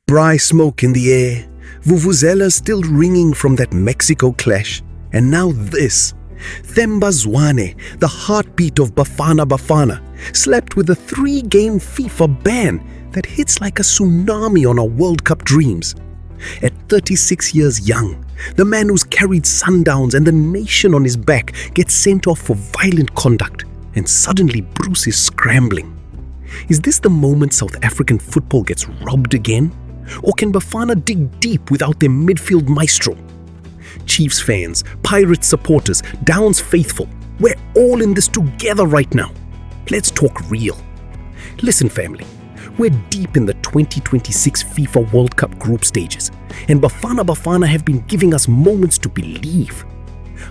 Braai smoke in the air, vuvuzelas still ringing from that Mexico clash, and now this. Themba Zwane, the heartbeat of Bafana Bafana, slapped with a 3-game FIFA ban that hits like a tsunami on our World Cup dreams. At 36 years young, the man who's carried Sundowns and the nation on his back gets sent off for violent conduct, and suddenly Broos is scrambling. Is this the moment South African football gets robbed again? Or can Bafana dig deep without their midfield maestro? Chiefs fans, Pirates supporters, Downs faithful, we're all in this together right now. Let's talk real. Listen family, we're deep in the 2026 FIFA World Cup group stages, and Bafana Bafana have been giving us moments to believe.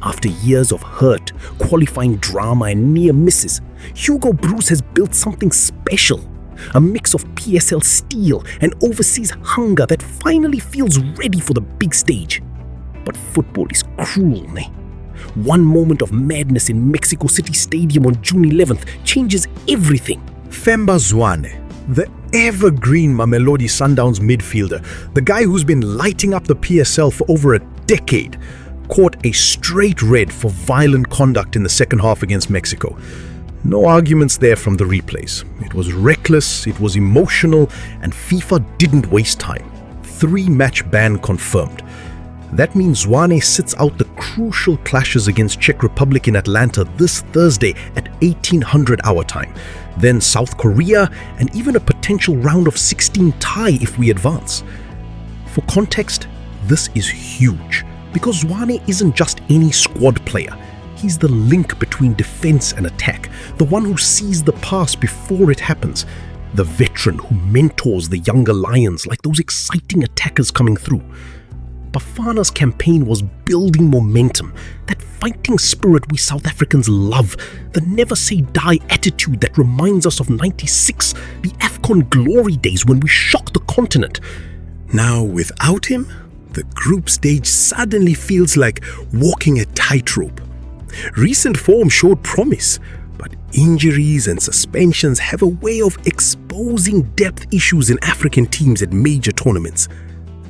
After years of hurt, qualifying drama and near misses, Hugo Broos has built something special. A mix of PSL steel and overseas hunger that finally feels ready for the big stage. But football is cruel, ne? One moment of madness in Mexico City Stadium on June 11th changes everything. Themba Zwane, the evergreen Mamelodi Sundowns midfielder, the guy who's been lighting up the PSL for over a decade, caught a straight red for violent conduct in the second half against Mexico. No arguments there from the replays. It was reckless, it was emotional, and FIFA didn't waste time. 3-match ban confirmed. That means Zwane sits out the crucial clashes against Czech Republic in Atlanta this Thursday at 1800 our time, then South Korea, and even a potential round of 16 tie if we advance. For context, this is huge, because Zwane isn't just any squad player. He's the link between defense and attack, the one who sees the pass before it happens, the veteran who mentors the younger lions like those exciting attackers coming through. Bafana's campaign was building momentum, that fighting spirit we South Africans love, the never-say-die attitude that reminds us of '96, the AFCON glory days when we shocked the continent. Now, without him, the group stage suddenly feels like walking a tightrope. Recent form showed promise, but injuries and suspensions have a way of exposing depth issues in African teams at major tournaments.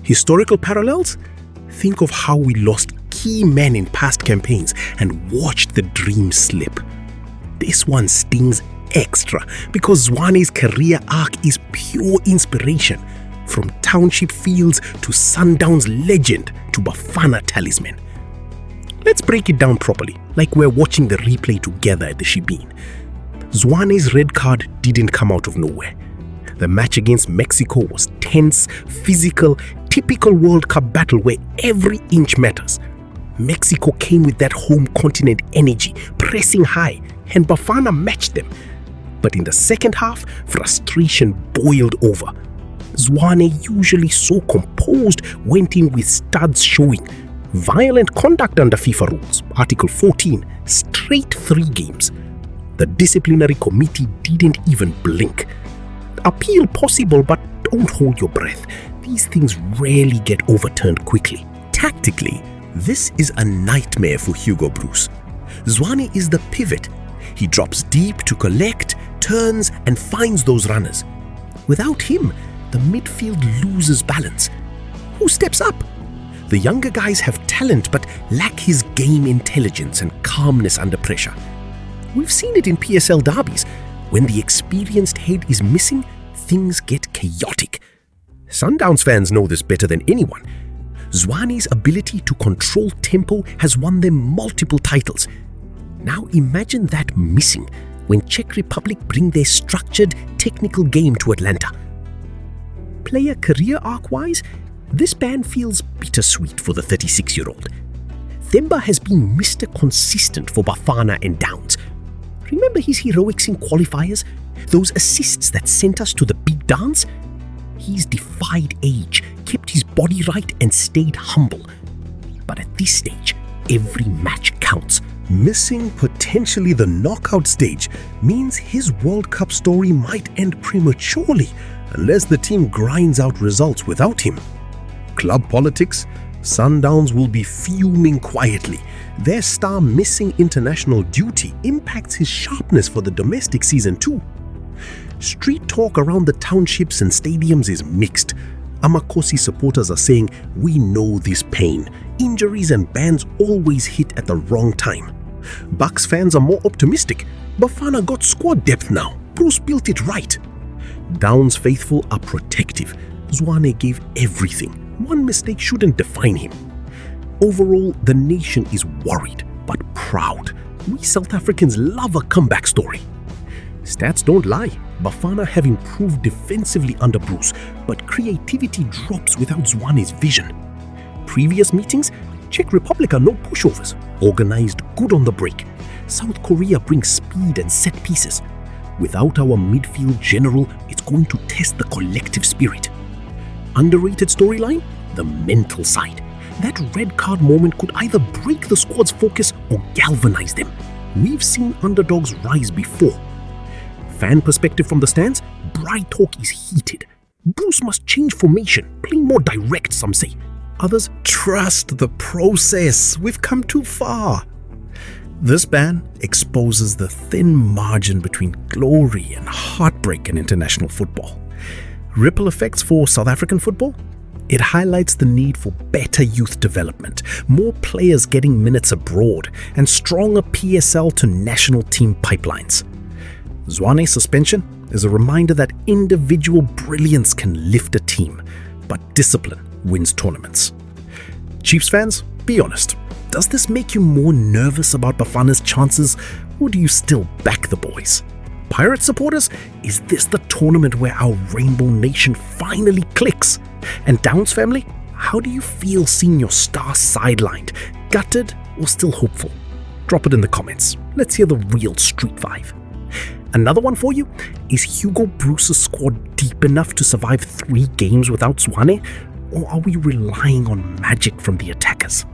Historical parallels? Think of how we lost key men in past campaigns and watched the dream slip. This one stings extra because Zwane's career arc is pure inspiration, from township fields to Sundowns legend to Bafana talisman. Let's break it down properly, like we're watching the replay together at the Shebeen. Zwane's red card didn't come out of nowhere. The match against Mexico was tense, physical, typical World Cup battle where every inch matters. Mexico came with that home continent energy, pressing high, and Bafana matched them. But in the second half, frustration boiled over. Zwane, usually so composed, went in with studs showing. Violent conduct under FIFA rules, Article 14, straight 3 games. The disciplinary committee didn't even blink. Appeal possible, but don't hold your breath. These things rarely get overturned quickly. Tactically, this is a nightmare for Hugo Broos. Zwane is the pivot. He drops deep to collect, turns, and finds those runners. Without him, the midfield loses balance. Who steps up? The younger guys have talent but lack his game intelligence and calmness under pressure. We've seen it in PSL derbies. When the experienced head is missing, things get chaotic. Sundowns fans know this better than anyone. Zwane's ability to control tempo has won them multiple titles. Now imagine that missing when Czech Republic bring their structured, technical game to Atlanta. Player career arc-wise, this ban feels bittersweet for the 36-year-old. Themba has been Mr. Consistent for Bafana and Downs. Remember his heroics in qualifiers? Those assists that sent us to the big dance? He's defied age, kept his body right and stayed humble. But at this stage, every match counts. Missing potentially the knockout stage means his World Cup story might end prematurely unless the team grinds out results without him. Club politics? Sundowns will be fuming quietly. Their star missing international duty impacts his sharpness for the domestic season too. Street talk around the townships and stadiums is mixed. Amakosi supporters are saying, "We know this pain. Injuries and bans always hit at the wrong time." Bucks fans are more optimistic. Bafana got squad depth now. Broos built it right. Downs faithful are protective. Zwane gave everything. One mistake shouldn't define him. Overall, the nation is worried but proud. We South Africans love a comeback story. Stats don't lie. Bafana have improved defensively under Broos, but creativity drops without Zwane's vision. Previous meetings, Czech Republic are no pushovers, organized good on the break. South Korea brings speed and set pieces. Without our midfield general, it's going to test the collective spirit. Underrated storyline? The mental side. That red card moment could either break the squad's focus or galvanize them. We've seen underdogs rise before. Fan perspective from the stands, Bry talk is heated. Broos must change formation, play more direct, some say. Others, trust the process, we've come too far. This ban exposes the thin margin between glory and heartbreak in international football. Ripple effects for South African football? It highlights the need for better youth development, more players getting minutes abroad, and stronger PSL to national team pipelines. Zwane's suspension is a reminder that individual brilliance can lift a team, but discipline wins tournaments. Chiefs fans, be honest. Does this make you more nervous about Bafana's chances, or do you still back the boys? Pirate supporters, is this the tournament where our Rainbow Nation finally clicks? And Downs family, how do you feel seeing your star sidelined, gutted, or still hopeful? Drop it in the comments. Let's hear the real Street Vibe. Another one for you, is Hugo Broos' squad deep enough to survive 3 games without Zwane, or are we relying on magic from the attackers?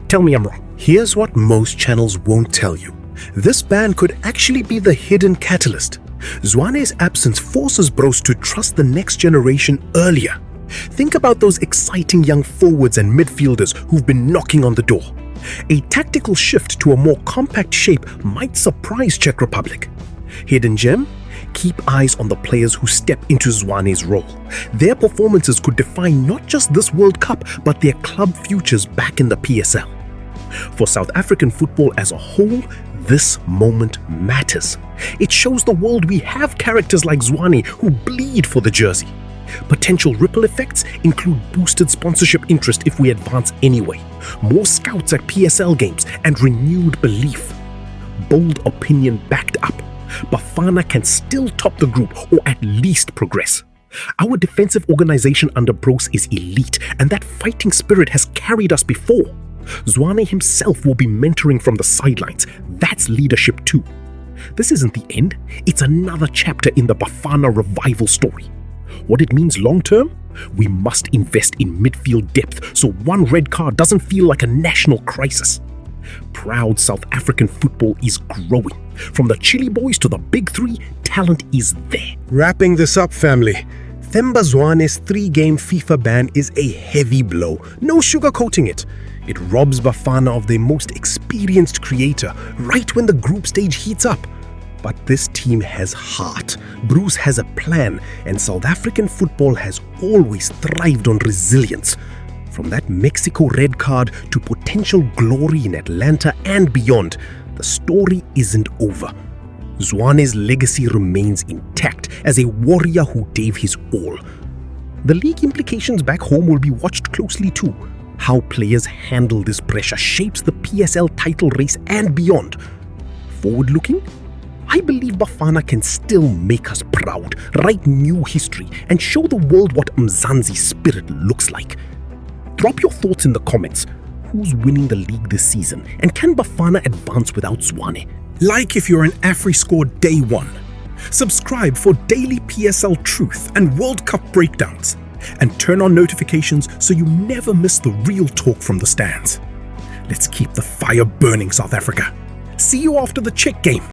Tell me I'm wrong. Here's what most channels won't tell you. This ban could actually be the hidden catalyst. Zwane's absence forces Broos to trust the next generation earlier. Think about those exciting young forwards and midfielders who've been knocking on the door. A tactical shift to a more compact shape might surprise Czech Republic. Hidden gem? Keep eyes on the players who step into Zwane's role. Their performances could define not just this World Cup, but their club futures back in the PSL. For South African football as a whole, this moment matters. It shows the world we have characters like Zwane who bleed for the jersey. Potential ripple effects include boosted sponsorship interest if we advance anyway, more scouts at PSL games, and renewed belief. Bold opinion backed up. Bafana can still top the group or at least progress. Our defensive organization under Broos is elite, and that fighting spirit has carried us before. Zwane himself will be mentoring from the sidelines. That's leadership too. This isn't the end, it's another chapter in the Bafana revival story. What it means long term? We must invest in midfield depth so one red card doesn't feel like a national crisis. Proud South African football is growing. From the Chile boys to the big 3, talent is there. Wrapping this up, family. Themba Zwane's 3-game FIFA ban is a heavy blow. No sugarcoating it. It robs Bafana of their most experienced creator right when the group stage heats up. But this team has heart, Broos has a plan, and South African football has always thrived on resilience. From that Mexico red card to potential glory in Atlanta and beyond, the story isn't over. Zwane's legacy remains intact as a warrior who gave his all. The league implications back home will be watched closely too. How players handle this pressure shapes the PSL title race and beyond. Forward-looking? I believe Bafana can still make us proud, write new history, and show the world what Mzansi spirit looks like. Drop your thoughts in the comments. Who's winning the league this season, and can Bafana advance without Zwane? Like if you're an AfriScore Day 1. Subscribe for daily PSL truth and World Cup breakdowns. And turn on notifications so you never miss the real talk from the stands. Let's keep the fire burning, South Africa. See you after the Czech game.